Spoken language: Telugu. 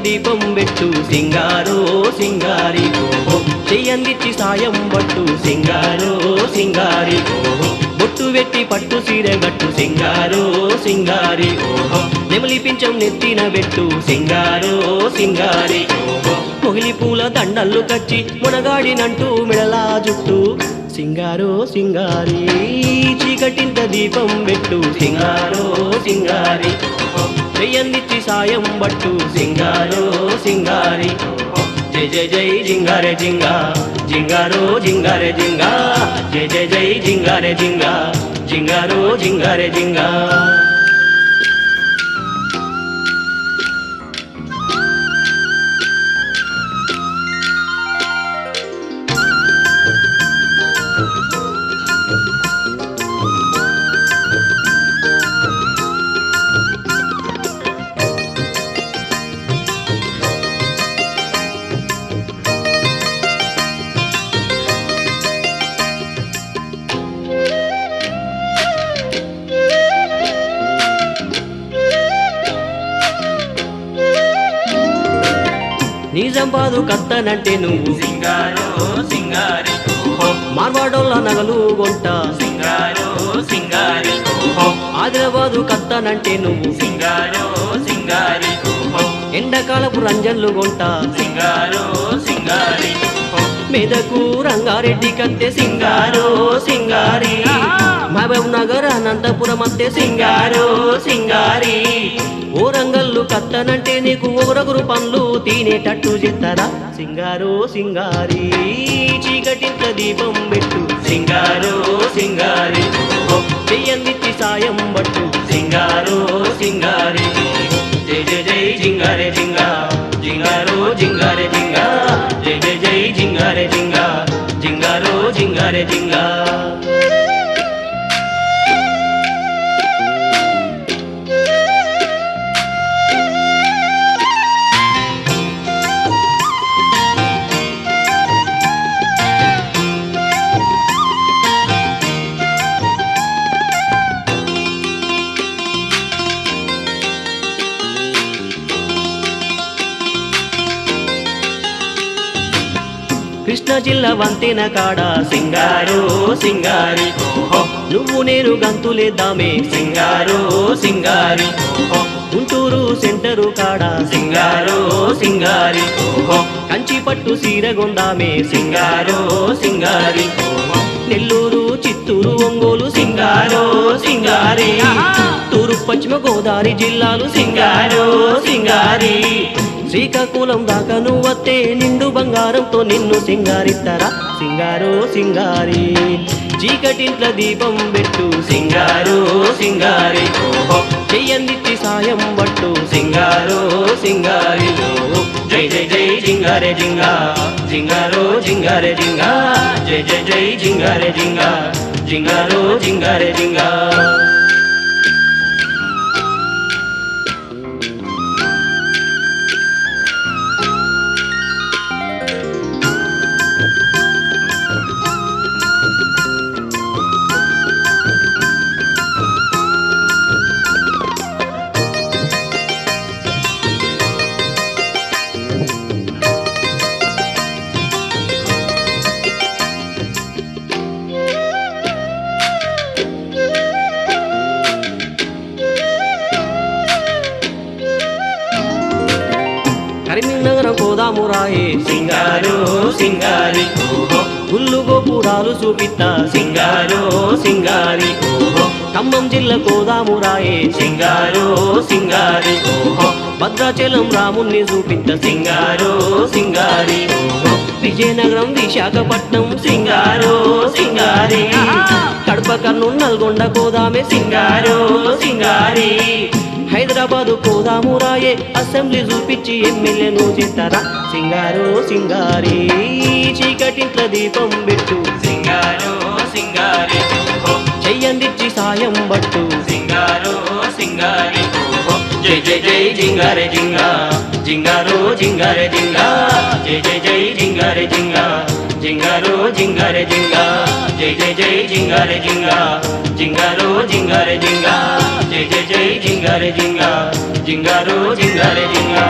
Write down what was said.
దీపం పెట్టు సింగారో సింగారి ఓహో చెయ్యందిచ్చి సాయం పట్టు సింగారో సింగారి ఓహో బొట్టు వెట్టి పట్టు సీర గట్టు సింగారో సింగారి ఓహో నెమలి పించం నెత్తిన పెట్టు సింగారో సింగారి ఓహో మొగిలి పూల దండల్లు కచ్చి మునగాడినంటూ మిడలా జుట్టు సింగారో సింగారి చీకటింత దీపం పెట్టు సింగారో సింగారి చెయ్యందిచ్చి సాయం పట్టు సింగారో సింగారి జై జై జై జింగారే జింగా జింగారో జింగారే జింగా జై జై జై జింగారే జింగా జింగారో జింగారే జింగా నిజంబాదు కత్తనంటే నువ్వు సింగారో సింగారి మార్వాడోళ్ళ నగలు గొంట సింగారో సింగారి ఆదిలాబాదు కత్తనంటే నువ్వు సింగారో సింగారి ఎండకాలపు రంజన్లు గొంట సింగారో సింగారి మెదకు రంగారెడ్డి కత్తే సింగారో సింగారి మహబూబ్ నగర్ అనంతపురం అత్తే సింగారో సింగారి ఓ రంగల్లు కత్తనంటే నీకు ఒగరొగరు పనులు తినేటట్టు చెత్తరా సింగారో సింగారి చీకటింత దీపం పెట్టు సింగారో సింగారి చెయ్యందిచ్చి సాయం పట్టు సింగారో సింగారి జై జై జై జింగారే జింగా జింగారో జింగారే జింగా జై జై జై జింగారే జింగా జింగారో జింగారే జింగా కృష్ణా జిల్లా వంతెన కాడ సింగారో సింగారి నువ్వు నేను గంతులేద్దామే సింగారో సింగారి గుంటూరు సెంటరు కాడ సింగారో సింగారి కంచి పట్టు సీరగొందామే సింగారో సింగారి నెల్లూరు చిత్తూరు ఒంగోలు సింగారో సింగారి తూర్పు పశ్చిమ గోదావరి జిల్లాలు సింగారో సింగారి శ్రీకాకుళం దాకా నువ్వత్తే నిండు బంగారంతో నిన్ను సింగారిస్తారా సింగారో సింగారి చీకటింట్ల దీపం పెట్టు సింగారో సింగారి చెయ్యందిచ్చి సాయం పట్టు సింగారో సింగారి జై జై జై జింగారే జింగా జింగారో జింగారే జింగా జై జై జై జింగారే జింగా జింగారో జింగారే జింగా కరీంనగరం కోదామురాయే సింగారో సింగారి గుళ్ళు గోపురాలు చూపిత్తా సింగారో సింగారి ఖమ్మం జిల్లా కోదామురాయే సింగారో సింగారి భద్రాచలం రాముణ్ణి చూపిత్తా సింగారో సింగారి విజయనగరం విశాఖపట్నం సింగారో సింగారి కడప కర్నూలు నల్గొండ కోదామే సింగారో సింగారి హైదరాబాదు కోదామురాయే అసెంబ్లీ చూపించి ఎమ్మెల్యేను చేస్తారా సింగారో సింగారి చీకటింట్ల దీపం పెట్టు సింగారో సింగారి చెయ్యందిచ్చి సాయం పట్టు సింగారో సింగారి జై జై జై జింగారే జింగా జింగారో జింగారే జింగా జై జై జై జింగారే జింగా జింగారో జింగారే జింగా జై జై జై జింగారే జింగా జింగారో జింగారే జింగా జై జై జై జింగారే జింగా జింగారో జింగారే జింగా